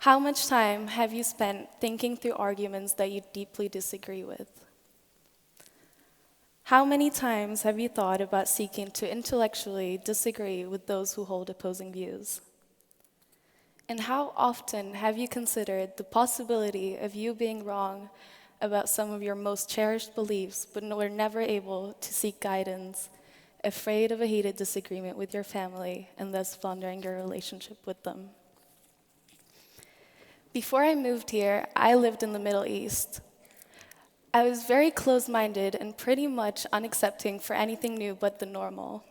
How much time have you spent thinking through arguments that you deeply disagree with? How many times have you thought about seeking to intellectually disagree with those who hold opposing views? And how often have you considered the possibility of you being wrong about some of your most cherished beliefs, but were never able to seek guidance, afraid of a heated disagreement with your family, and thus squandering your relationship with them? Before I moved here, I lived in the Middle East. I was very closed-minded and pretty much unaccepting for anything new but the normal.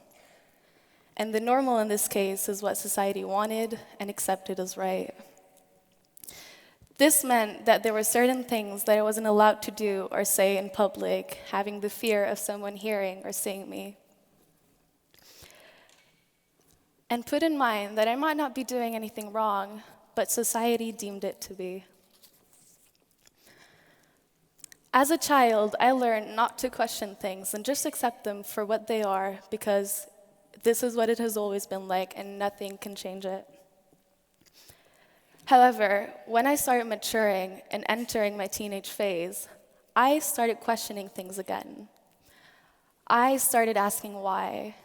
And the normal in this case is what society wanted and accepted as right. This meant that there were certain things that I wasn't allowed to do or say in public, having the fear of someone hearing or seeing me. And put in mind that I might not be doing anything wrong, but society deemed it to be. As a child, I learned not to question things and just accept them for what they are, because this is what it has always been like and nothing can change it. However, when I started maturing and entering my teenage phase, I started questioning things again. I started asking why.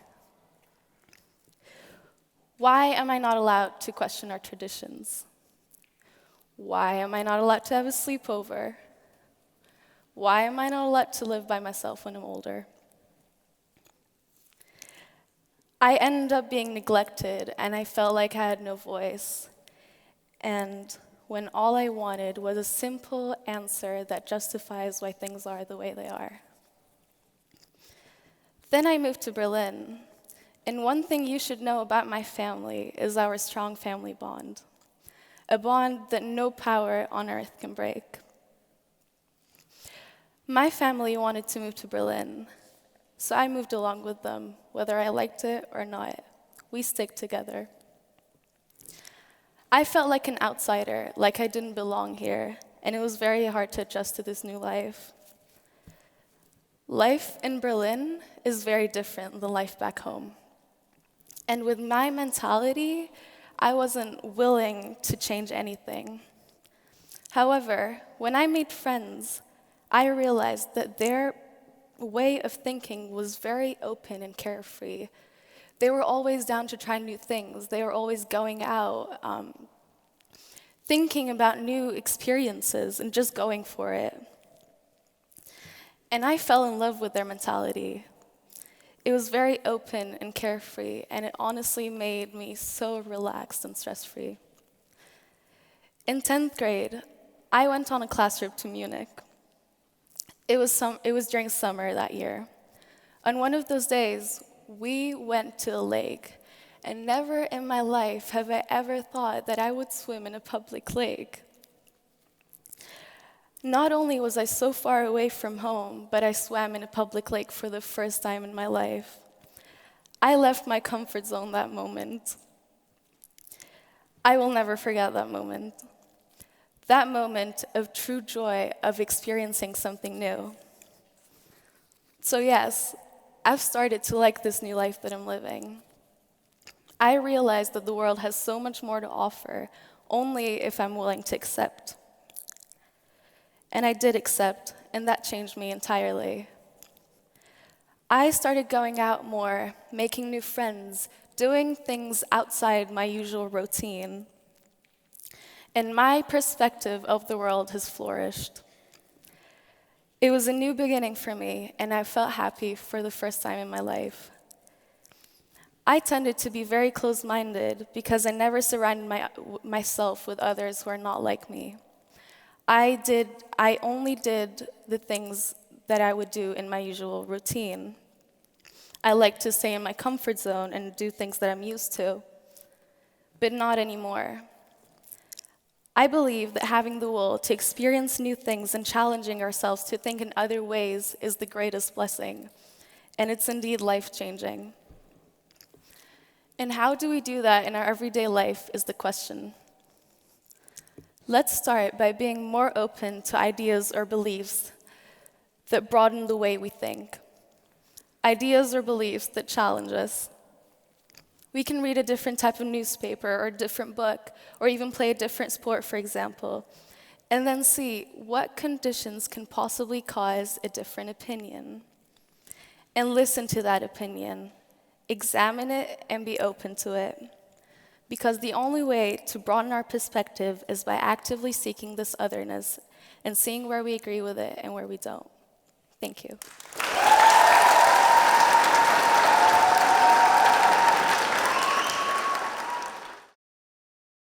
Why am I not allowed to question our traditions? Why am I not allowed to have a sleepover? Why am I not allowed to live by myself when I'm older? I ended up being neglected, and I felt like I had no voice. And when all I wanted was a simple answer that justifies why things are the way they are. Then I moved to Berlin, and one thing you should know about my family is our strong family bond, a bond that no power on earth can break. My family wanted to move to Berlin, so I moved along with them, whether I liked it or not. We stick together. I felt like an outsider, like I didn't belong here, and it was very hard to adjust to this new life. Life in Berlin is very different than life back home. And with my mentality, I wasn't willing to change anything. However, when I made friends, I realized that their way of thinking was very open and carefree. They were always down to try new things. They were always going out, thinking about new experiences and just going for it. And I fell in love with their mentality. It was very open and carefree, and it honestly made me so relaxed and stress-free. In 10th grade, I went on a class trip to Munich. It was during summer that year. On one of those days, we went to a lake, and never in my life have I ever thought that I would swim in a public lake. Not only was I so far away from home, but I swam in a public lake for the first time in my life. I left my comfort zone that moment. I will never forget that moment. That moment of true joy of experiencing something new. So yes, I've started to like this new life that I'm living. I realized that the world has so much more to offer, only if I'm willing to accept. And I did accept, and that changed me entirely. I started going out more, making new friends, doing things outside my usual routine. And my perspective of the world has flourished. It was a new beginning for me, and I felt happy for the first time in my life. I tended to be very closed-minded because I never surrounded myself with others who are not like me. I only did the things that I would do in my usual routine. I like to stay in my comfort zone and do things that I'm used to, but not anymore. I believe that having the will to experience new things and challenging ourselves to think in other ways is the greatest blessing, and it's indeed life-changing. And how do we do that in our everyday life is the question. Let's start by being more open to ideas or beliefs that broaden the way we think. Ideas or beliefs that challenge us. We can read a different type of newspaper or a different book, or even play a different sport, for example, and then see what conditions can possibly cause a different opinion. And listen to that opinion, examine it, and be open to it. Because the only way to broaden our perspective is by actively seeking this otherness and seeing where we agree with it and where we don't. Thank you.